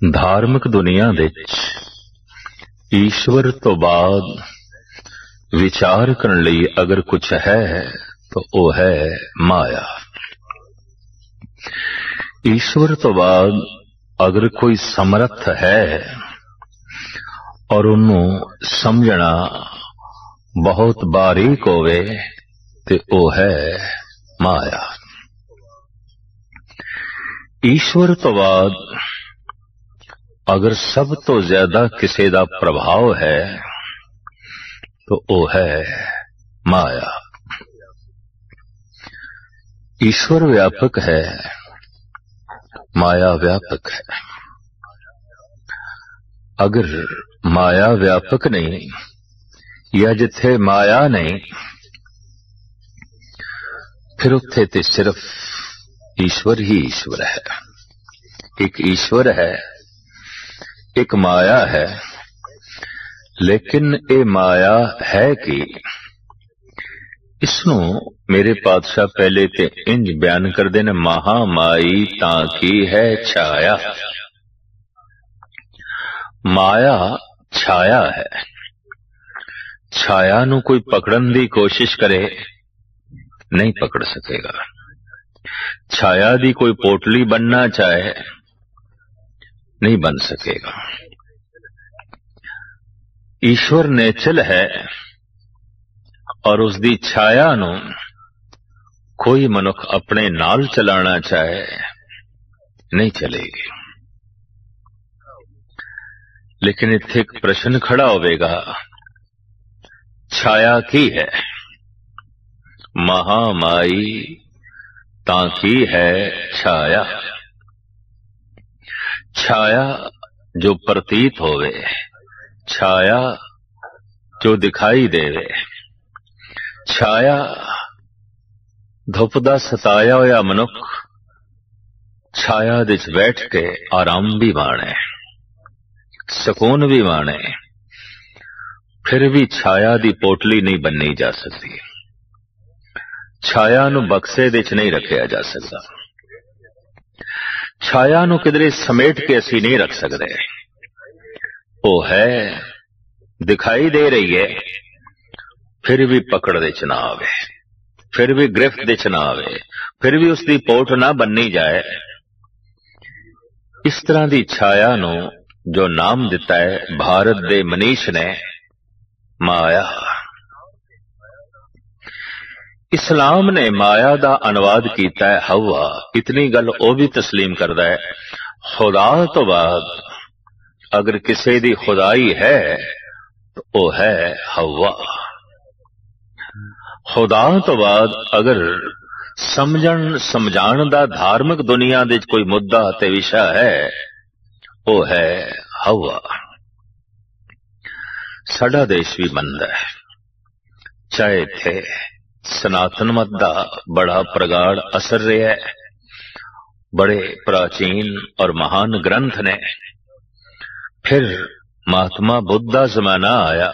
धार्मिक दुनिया विच ईश्वर तो बाद विचार करने लई अगर कुछ है तो वो है माया। ईश्वर तो बाद अगर कोई समर्थ है और उन्होंने समझना बहुत बारीक होवे ते वो है माया। ईश्वर तो बाद अगर सब तो ज्यादा किसी का प्रभाव है तो वो है माया। ईश्वर व्यापक है, माया व्यापक है। अगर माया व्यापक नहीं या जिथे माया नहीं फिर उत्थे ते सिर्फ ईश्वर ही ईश्वर है। एक ईश्वर है, एक माया है, लेकिन ये माया है कि इसनों मेरे पातशाह पहले ते इंज बयान करते ने, महामाई ताकी है छाया। माया छाया है। छाया नू कोई पकड़न दी कोशिश करे नहीं पकड़ सकेगा। छाया दी कोई पोटली बनना चाहे नहीं बन सकेगा। ईश्वर नेचल है और उसकी छाया नू कोई मनुख अपने नाल चलाना चाहे नहीं चलेगी। लेकिन इत्थे एक प्रश्न खड़ा होवेगा, छाया की है? महामाई ताकी है छाया। छाया जो प्रतीत होवे, छाया जो दिखाई देवे, छाया धुप दा सताया होया मनुख छाया दे विच बैठ के आराम भी माणे, सुकून भी माणे, फिर भी छाया दी पोटली नहीं बननी जा सकती। छाया नू बक्से दे विच नहीं रखिया जा सकता। छाया नू किधरे समेट के असी नहीं रख सकते। वो है, दिखाई दे रही है, फिर भी पकड़ दे च ना आवे, फिर भी गिरफ्त दे च ना आवे, फिर भी उसकी पोट ना बननी जाए। इस तरह की छाया नू जो नाम दिता है भारत दे मनीष ने माया। इस्लाम ने माया दा अनुवाद किया है हवा। इतनी गल वो भी तस्लीम करता है, खुदा तो बाद अगर किसी दी खुदाई है तो वो है हवा। खुदा तो बाद अगर समझन समझाण दा धार्मिक दुनिया दे कोई मुद्दा ते विषय है वो है हवा। साडा देश भी मनदा है, चाहे थे सनातन मत दा बड़ा प्रगाढ़ असर रहा है। बड़े प्राचीन और महान ग्रंथ ने, फिर महात्मा बुद्ध दा जमाना आया,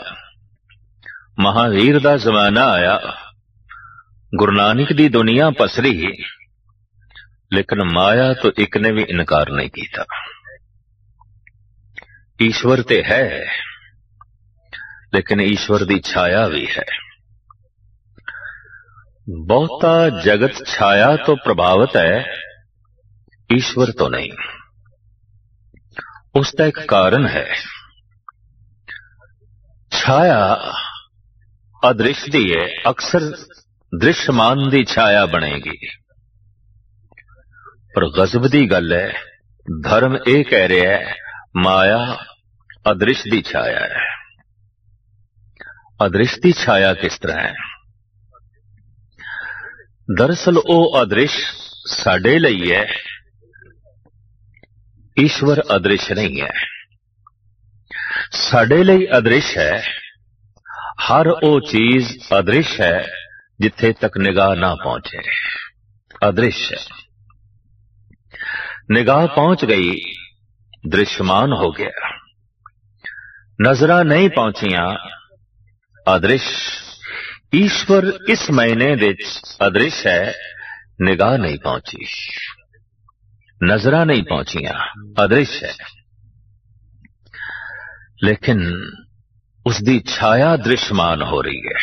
महावीर दा जमाना आया, गुरु नानक दी दुनिया पसरी, लेकिन माया तो एक ने भी इनकार नहीं किया। ईश्वर ते है, लेकिन ईश्वर दी छाया भी है। बहुता जगत छाया तो प्रभावित है, ईश्वर तो नहीं। उसका एक कारण है, छाया अदृश्य है, अक्सर दृश्यमान दी छाया बनेगी। पर गजब दी गल है, धर्म ये कह रहा है माया अदृश्य दी छाया है। अदृश्य दी छाया किस तरह है? दरअसल वो अदृश्य साडे लई है, ईश्वर अदृश्य नहीं है। साडे लई अदृश्य है, हर वो चीज अदृश्य है जिथे तक निगाह ना पहुंचे। अदृश्य है, निगाह पहुंच गई दृश्यमान हो गया, नजरा नहीं पहुंचिया अदृश्य। ईश्वर इस महीने विच अदृश्य है, निगाह नहीं पहुंची, नजरा नहीं पहुंचिया, अदृश्य है। लेकिन उसकी छाया दृश्यमान हो रही है।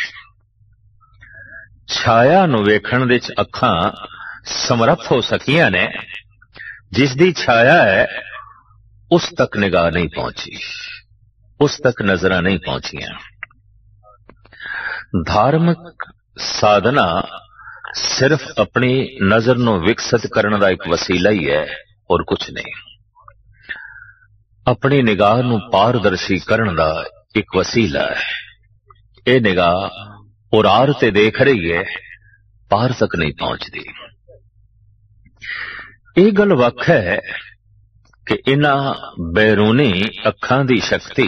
छाया नूं वेखण दे च अखां समर्थ हो सकियां ने, जिसदी छाया है उस तक निगाह नहीं पहुंची, उस तक नजरां नहीं पहुंचियां। धार्मिक साधना सिर्फ अपनी नजर नूं विकसित करने का एक वसीला ही है और कुछ नहीं। अपनी निगाह नूं पारदर्शी करने का एक वसीला है। ये निगाह और आर ते देख रही है, पार तक नहीं पहुंचती। ये गल वख है कि इन्हां बैरूनी अखां दी शक्ति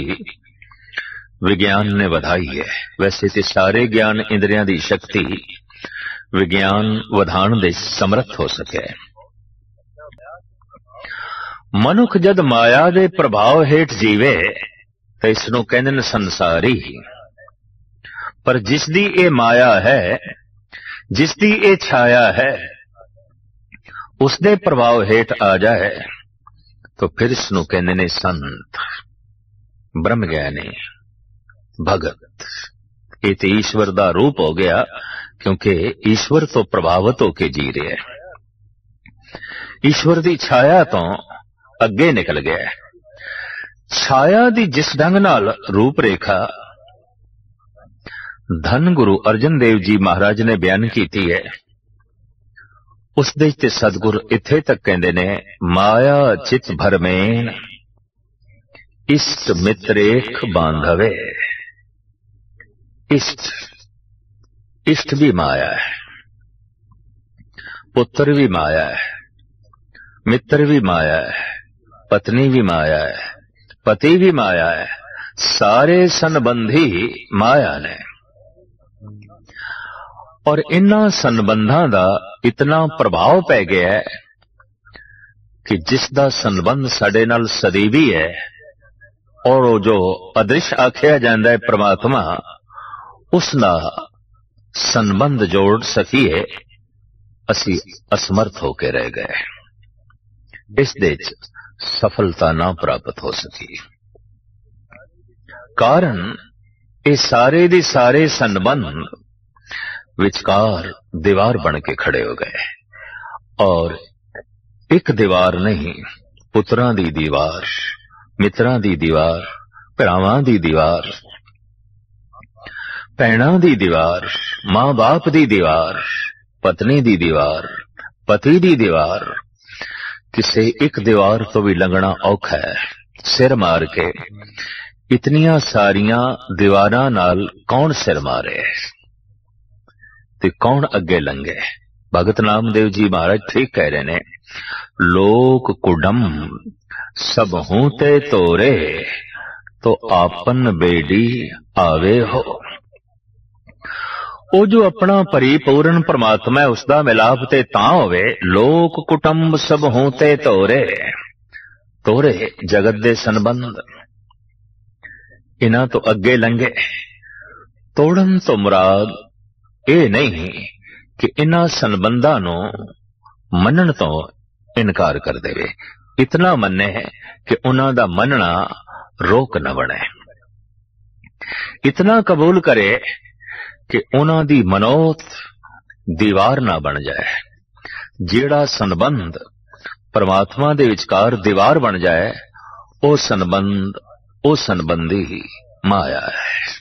विज्ञान ने वधाई है। वैसे तो सारे ज्ञान इंद्रियां दी शक्ति विज्ञान वधाण दे समर्थ हो सके। मनुख जद माया दे प्रभाव हेठ जीवे तो इसनों कहंदे ने संसारी। पर जिसदी ये माया है, जिसदी ये छाया है, उसदे प्रभाव हेठ आ जाए तो फिर इसनों कहंदे ने संत, ब्रह्म ज्ञानी, भगत। ये तो ईश्वर दा रूप हो गया, क्योंकि ईश्वर तो प्रभावित होके जी रहे है। ईश्वर दी छाया तो अगे निकल गया। छाया दी जिस ढंग नाल रूप रेखा धन गुरु अर्जन देव जी महाराज ने बयान की है, उस दे ते सतगुर इत्थे तक कहंदे ने, माया चित भरमेन इष्ट मित्रेख बांधवे। इष्ट भी माया है, पुत्र भी माया है, मित्र भी माया है, पत्नी भी माया है, पति भी माया है, सारे संबंधी माया ने। और इन्हां संबंधां दा इतना प्रभाव पै गया है कि जिसदा संबंध साडे नाल सदैवी है, और वो जो अदृश्य आख्या जांदा है परमात्मा, उसना संबंध जोड़ सकीए असी असमर्थ होके रह गए। इस दे सफलता ना प्राप्त हो सकी। कारण ये सारे दे सारे संबंध विचकार दीवार बन के खड़े हो गए। और एक दीवार नहीं, पुत्रां दी दीवार, मित्रां दी दीवार, भरावां दी दीवार, भैणां दी दीवार, मां बाप दी दीवार, पत्नी दी दीवार, पति दी दीवार। किसे एक दीवार तो भी लंघना औखा है। सिर मार के इतनियां सारियां दीवारां नाल कौन सिर मारे ते कौन अगे लंघे। भगत नामदेव जी महाराज ठीक कह रहे ने, लोक कुडम सब हूं ते तोरे तो आपन बेडी आवे हो। ਉਹ जो अपना परिपूर्ण परमात्मा है उसका मिलाप ते तां होवे। लोक कुटुंब सब हों ते तोरे, तोरे जगत दे संबंध इन्हां तो अगे लंघे। तोड़न तो मुराद ये नहीं कि इन्हां संबंधां नूं मनण तो इनकार कर देवे, इतना मन्ने कि उन्हां दा मनना रोक न बने। इतना कबूल करे कि उन्हां दी मनोत दीवार ना बन जाए। जेड़ा संबंध परमात्मा दे विचकार दीवार बन जाए, ओ संबंध, ओ संबंधी माया है।